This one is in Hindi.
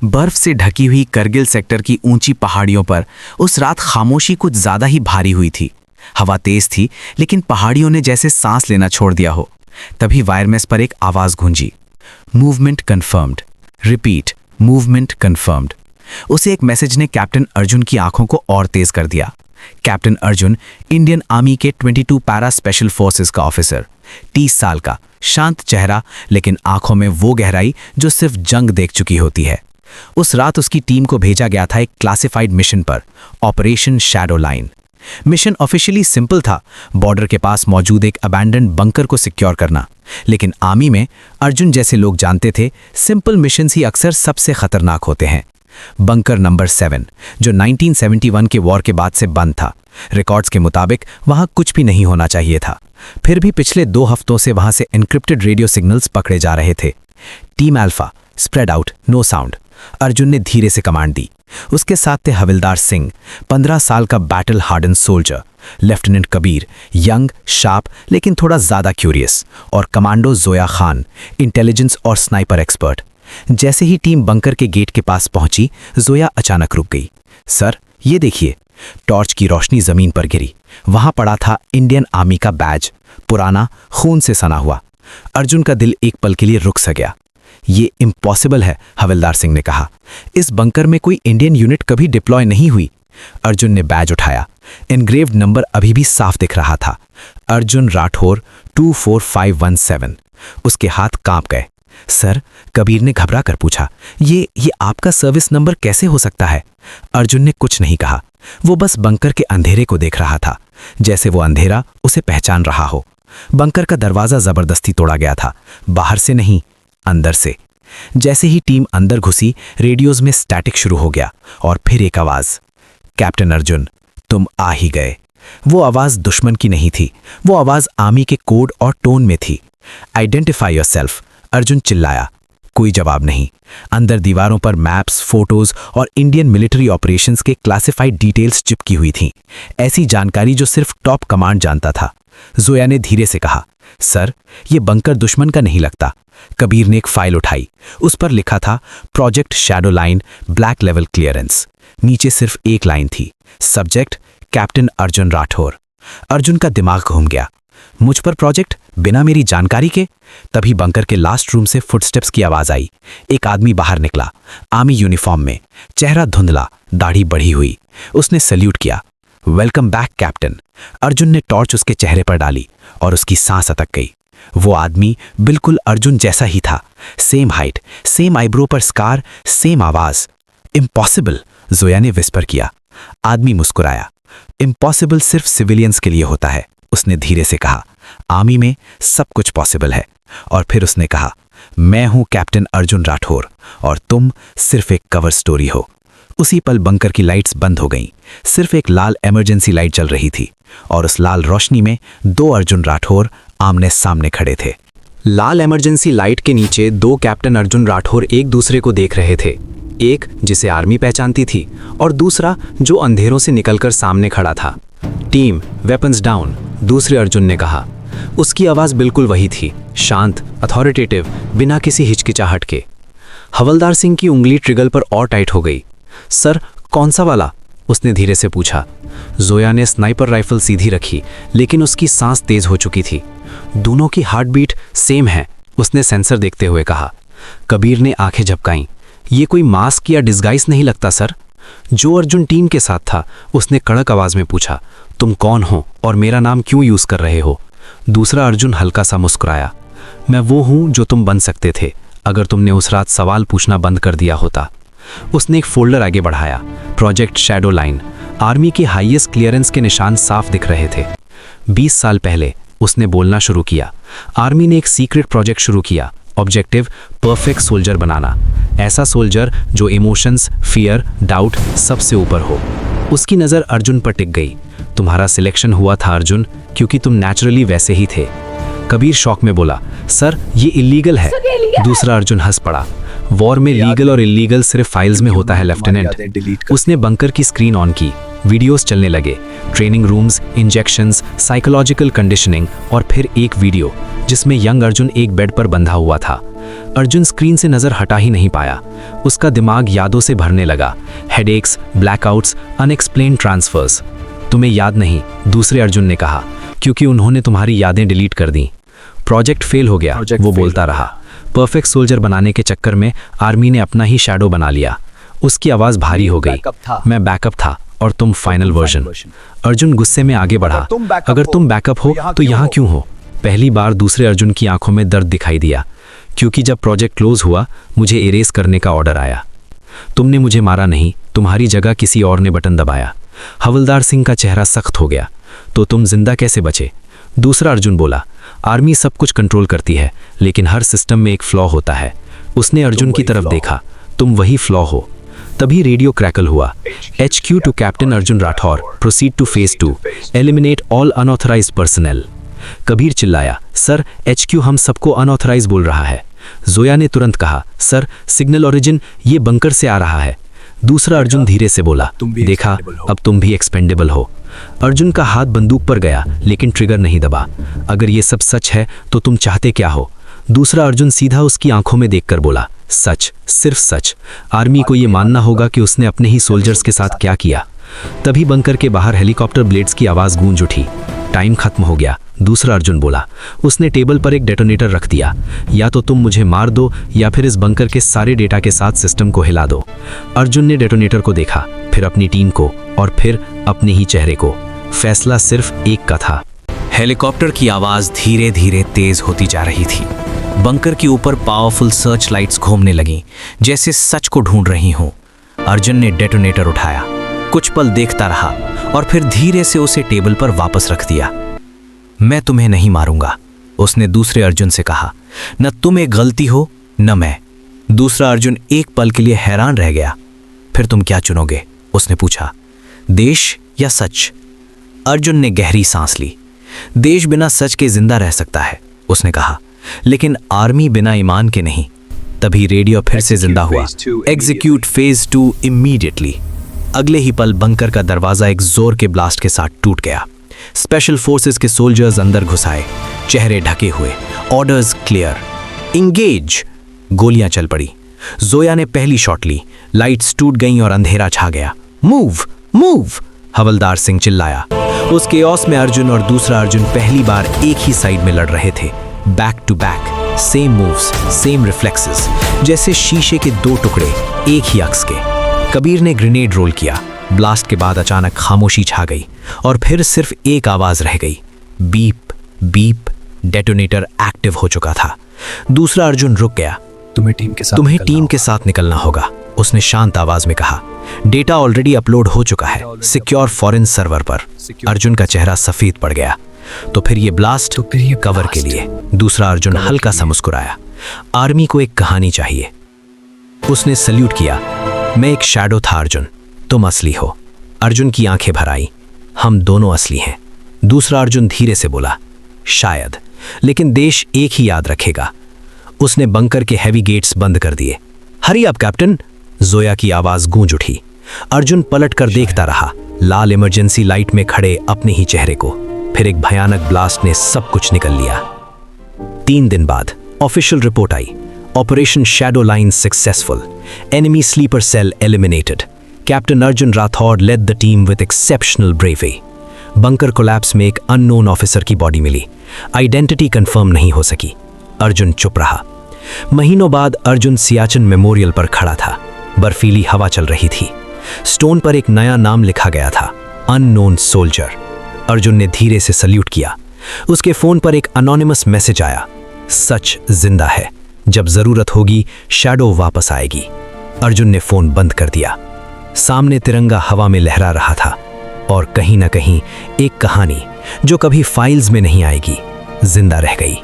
बर्फ से ढकी हुई करगिल सेक्टर की ऊंची पहाड़ियों पर उस रात खामोशी कुछ ज्यादा ही भारी हुई थी। हवा तेज थी, लेकिन पहाड़ियों ने जैसे सांस लेना छोड़ दिया हो। तभी वायरमेस पर एक आवाज गूंजी, movement confirmed, repeat, movement confirmed. उसे एक मैसेज ने कैप्टन अर्जुन की आंखों को और तेज कर दिया। कैप्टन अर्जुन इंडियन आर्मी के 22 पैरा स्पेशल फोर्सेस का ऑफिसर, 30 साल का, शांत चेहरा, लेकिन आंखों में वो गहराई जो सिर्फ जंग देख चुकी होती है। उस रात उसकी टीम को भेजा गया था एक क्लासिफाइड मिशन पर, operation shadow line. Mission officially simple था, बॉर्डर के पास मौजूद एक अबैंडन्ड बंकर को सिक्योर करना। लेकिन आर्मी में अर्जुन जैसे लोग जानते थे, सिंपल मिशंस ही अक्सर सबसे खतरनाक होते हैं। बंकर नंबर 7, जो 1971 के वॉर के बाद से बंद था। रिकॉर्ड्स के मुताबिक वहां कुछ भी नहीं होना चाहिए था। फिर भी पिछले 2 हफ्तों से वहां से एन्क्रिप्टेड रेडियो सिग्नल्स पकड़े जा रहे थे। Team alpha, spread out, no sound. Arjun ने धीरे से कमांड दी। उसके साथ थे हविलदार सिंह, 15 साल का battle harden soldier, lieutenant Kabir, young, sharp लेकिन थोड़ा ज्यादा क्यूरियस, और कमांडो जोया खान, इंटेलिजेंस और स्नाइपर एक्सपर्ट। जैसे ही टीम बंकर के गेट के पास पहुंची, जोया अचानक रुक गई। सर, ये देखिए। टॉर्च की रोशनी जमीन पर गिरी। वहां पड़ा था इंडियन आर्मी का बैज, पुराना, खून से सना हुआ। अर्जुन का दिल एक पल के लिए रुक सा गया। ये इम्पॉसिबल है, हविलदार सिंह ने कहा। इस बंकर में कोई इंडियन यूनिट कभी डिप्लॉय नहीं हुई। अर्जुन ने बैज उठाया। एनग्रेव्ड नंबर अभी भी साफ दिख रहा था, अर्जुन राठौर 24517। उसके हाथ कांप गए। सर, कबीर ने घबरा कर पूछा, ये आपका सर्विस नंबर कैसे हो सकता है? अर्जुन ने कुछ नहीं कहा। वो बस बंकर के अंधेरे को देख रहा था, जैसे वो अंधेरा उसे पहचान रहा हो। बंकर का दरवाजा जबरदस्ती तोड़ा गया था, बाहर से नहीं, अंदर से। जैसे ही टीम अंदर घुसी, रेडियोज में स्टैटिक शुरू हो गया, और फिर एक आवाज, कैप्टन अर्जुन, तुम आ ही गए। वो आवाज दुश्मन की नहीं थी, वो आवाज आर्मी के कोड और टोन में थी। आइडेंटिफाई योरसेल्फ, अर्जुन चिल्लाया। कोई जवाब नहीं। अंदर दीवारों पर मैप्स, फोटोज और इंडियन मिलिट्री ऑपरेशंस के क्लासिफाइड डिटेल्स चिपकी हुई थीं, ऐसी जानकारी जो सिर्फ टॉप कमांड जानता था। जोया ने धीरे से कहा, सर, ये बंकर दुश्मन का नहीं लगता। कबीर ने एक फाइल उठाई। उस पर लिखा था project shadow line, black level clearance. नीचे सिर्फ एक लाइन थी, सब्जेक्ट कैप्टन अर्जुन राठौर। अर्जुन का दिमाग घूम गया। मुझ पर प्रोजेक्ट, बिना मेरी जानकारी के? तभी बंकर के लास्ट रूम से फुटस्टेप्स की आवाज आई। एक आदमी बाहर निकला, आर्मी यूनिफॉर्म में, चेहरा धुंधला, दाढ़ी बढ़ी हुई। उसने सल्यूट किया। Welcome back captain. अर्जुन ने टॉर्च उसके चेहरे पर डाली और उसकी सांस अटक गई। वो आदमी बिल्कुल अर्जुन जैसा ही था, सेम हाइट, सेम आईब्रो पर स्कार, सेम आवाज। इम्पॉसिबल, जोया ने विस्पर किया। आदमी मुस्कुराया। इम्पॉसिबल सिर्फ सिविलियंस के लिए होता है, उसने धीरे से कहा। आर्मी में सब कुछ पॉसिबल है। और फिर उसने कहा, मैं हूं कैप्टन अर्जुन राठौर, और तुम सिर्फ एक कवर स्टोरी हो। उसी पल बंकर की लाइट्स बंद हो गईं। सिर्फ एक लाल इमरजेंसी लाइट जल रही थी, और उस लाल रोशनी में 2 अर्जुन राठौर आमने सामने खड़े थे। लाल इमरजेंसी लाइट के नीचे 2 कैप्टन अर्जुन राठौर एक दूसरे को देख रहे थे। एक जिसे आर्मी पहचानती थी, और दूसरा जो अंधेरों से निकलकर सामने खड़ा था। टीम, वेपन्स डाउन, दूसरे अर्जुन ने कहा। उसकी आवाज बिल्कुल वही थी, शांत, अथॉरिटेटिव, बिना किसी हिचकिचाहट के। हवलदार सिंह की उंगली ट्रिगर पर और टाइट हो गई। सर, कौन सा वाला? उसने धीरे से पूछा। जोया ने स्नाइपर राइफल सीधी रखी, लेकिन उसकी सांस तेज हो चुकी थी। दोनों की हार्ट बीट सेम है, उसने सेंसर देखते हुए कहा। कबीर ने आंखें झपकाईं। ये कोई मास्क या डिस्गाइज नहीं लगता सर। जो अर्जुन टीम के साथ था, उसने कड़क आवाज में पूछा, तुम कौन हो और मेरा नाम क्यों यूज कर रहे हो? दूसरा अर्जुन हल्का सा मुस्कुराया। मैं वो हूं जो तुम बन सकते थे, अगर तुमने उस रात सवाल पूछना बंद कर दिया होता। उसने एक फोल्डर आगे बढ़ाया। Project shadow line. आर्मी की हाईएस्ट क्लियरेंस के निशान साफ दिख रहे थे। 20 साल पहले उसने बोलना शुरू किया। आर्मी ने एक सीक्रेट प्रोजेक्ट शुरू किया। ऑब्जेक्टिव, परफेक्ट सोल्जर बनाना। ऐसा सोल्जर जो इमोशंस, फियर, डाउट सबसे ऊपर हो। उसकी नज़र अर्जुन पर टिक गई। तुम्हारा सिलेक्शन हुआ था अर्जुन, क्योंकि तुम नेचुरली वैसे ही थे। कबीर शौक में बोला, सर, ये इलीगल है। दूसरा अर्जुन हंस पड़ा। वॉर में लीगल और इलीगल सिर्फ फाइल्स में होता है लेफ्टिनेंट। उसने बंकर की स्क्रीन ऑन की। वीडियोस चलने लगे, training rooms, injections, psychological conditioning, और फिर एक वीडियो जिसमें यंग अर्जुन एक बेड पर बंधा हुआ था। अर्जुन स्क्रीन से नजर हटा ही नहीं पाया। उसका दिमाग यादों से भरने लगा। Headaches, blackouts, unexplained transfers. तुम्हें याद नहीं, दूसरे अर्जुन ने कहा, क्योंकि उन्होंने तुम्हारी यादें डिलीट कर दी। प्रोजेक्ट फेल हो गया, वो बोलता रहा। परफेक्ट सोल्जर बनाने के चक्कर में आर्मी ने अपना ही शैडो बना लिया। उसकी आवाज भारी हो गई। मैं बैकअप था और तुम फाइनल वर्जन। अर्जुन गुस्से में आगे बढ़ा। अगर तुम बैकअप हो तो यहाँ क्यों हो? पहली बार दूसरे अर्जुन की आंखों में दर्द दिखाई दिया, क्योंकि जब प्रोजेक्ट क्लोज हुआ मुझे इरेज करने का ऑर्डर आया। तुमने मुझे मारा नहीं, तुम्हारी जगह किसी और ने बटन दबाया। हवलदार सिंह का चेहरा सख्त हो गया। तो तुम जिंदा कैसे बचे? दूसरा अर्जुन बोला, आर्मी सब कुछ कंट्रोल करती है, लेकिन हर सिस्टम में एक फ्लॉ होता है। उसने अर्जुन की तरफ देखा। तुम वही फ्लॉ हो। तभी रेडियो क्रैकल हुआ। HQ to captain Arjun Rathore, proceed to phase 2, eliminate all unauthorised personnel. Kabir चिल्लाया, सर HQ हम सबको अनऑथराइज बोल रहा है। जोया ने तुरंत कहा, सर सिग्नल ओरिजिन ये बंकर से आ रहा है। दूसरा अर्जुन धीरे से बोला, देखा अब तुम भी एक्सपेंडेबल हो। अर्जुन का हाथ बंदूक पर गया, लेकिन ट्रिगर नहीं दबा। अगर ये सब सच है तो तुम चाहते क्या हो? दूसरा अर्जुन सीधा उसकी आंखों में देखकर बोला, सच, सिर्फ सच। आर्मी को ये मानना होगा कि उसने अपने ही सोल्जर्स के साथ क्या किया। तभी बंकर के बाहर हेलीकॉप्टर ब्लेड्स की आवाज गूंज उठी। टाइम खत्म हो गया, दूसरा अर्जुन बोला। उसने टेबल पर एक डेटोनेटर रख दिया। या तो तुम मुझे मार दो या फिर इस बंकर के सारे डेटा के साथ सिस्टम को हिला दो। अर्जुन ने डेटोनेटर को देखा, फिर अपनी टीम को और फिर अपने ही चेहरे को। फैसला सिर्फ एक का था। हेलीकॉप्टर की आवाज धीरे धीरे तेज होती जा रही थी। बंकर के ऊपर पावरफुल सर्च लाइट्स घूमने लगीं, जैसे सच को ढूंढ रही हों। अर्जुन ने डेटोनेटर उठाया, कुछ पल देखता रहा और फिर धीरे से उसे टेबल पर वापस रख दिया। मैं तुम्हें नहीं मारूंगा, उसने दूसरे अर्जुन से कहा। न तुम एक गलती हो न मैं। दूसरा अर्जुन एक पल के लिए हैरान रह गया। फिर तुम क्या चुनोगे? उसने पूछा। देश या सच? अर्जुन ने गहरी सांस ली। देश बिना सच के जिंदा रह सकता है, उसने कहा, लेकिन आर्मी बिना ईमान के नहीं। तभी रेडियो फिर से जिंदा हुआ। Execute phase 2 immediately. अगले ही पल बंकर का दरवाजा एक जोर के ब्लास्ट के साथ टूट गया। स्पेशल फोर्सेस के सोल्जर्स अंदर घुस आए, चेहरे ढके हुए। Orders clear, engage. गोलियां चल पड़ी। जोया ने पहली शॉट ली। लाइट्स टूट गईं और अंधेरा छा गया। मूव मूव, हवलदार सिंह चिल्लाया। उस केओस में अर्जुन और दूसरा अर्जुन पहली बार एक ही साइड में लड़ रहे थे। Back to back, same moves, same reflexes, जैसे शीशे के दो टुकड़े एक ही अक्स के। कबीर ने ग्रेनेड रोल किया। ब्लास्ट के बाद अचानक खामोशी छा गई और फिर सिर्फ एक आवाज रह गई, बीप बीप। डेटोनेटर एक्टिव हो चुका था। दूसरा अर्जुन रुक गया। तुम्हें टीम के साथ निकलना होगा, उसने शांत आवाज में कहा। डेटा ऑलरेडी अपलोड हो चुका है सिक्योर फॉरेन सर्वर पर। अर्जुन का चेहरा सफेद पड़ गया। तो फिर ये ब्लास्ट कवर के लिए। दूसरा अर्जुन हल्का सा मुस्कुराया। आर्मी को एक कहानी चाहिए। उसने सल्यूट किया। मैं एक शैडो था अर्जुन, तुम असली हो। अर्जुन की आंखें भर आई। हम दोनों असली हैं। दूसरा अर्जुन धीरे से बोला, शायद, लेकिन देश एक ही याद रखेगा। उसने बंकर के हैवी गेट्स बंद कर दिए। हरी अप कैप्टन, जोया की आवाज गूंज उठी। अर्जुन पलट कर देखता रहा, लाल इमरजेंसी लाइट में खड़े अपने ही चेहरे को। फिर एक भयानक ब्लास्ट ने सब कुछ निकल लिया। 3 दिन बाद ऑफिशियल रिपोर्ट आई। Operation shadow line successful, enemy sleeper cell eliminated. Captain Arjun Rathore led the team with exceptional bravery. Bunker collapse में एक अननोन ऑफिसर की बॉडी मिली। आइडेंटिटी कंफर्म नहीं हो सकी। अर्जुन चुप रहा। महीनों बाद अर्जुन सियाचिन मेमोरियल पर खड़ा था। बर्फीली हवा चल रही थी। स्टोन पर एक नया नाम लिखा गया था, अननोन सोल्जर। अर्जुन ने धीरे से सल्यूट किया। उसके फोन पर एक अनोनिमस मैसेज आया, सच जिंदा है, जब जरूरत होगी शैडो वापस आएगी। अर्जुन ने फोन बंद कर दिया। सामने तिरंगा हवा में लहरा रहा था और कहीं ना कहीं एक कहानी जो कभी फाइल्स में नहीं आएगी, जिंदा रह गई।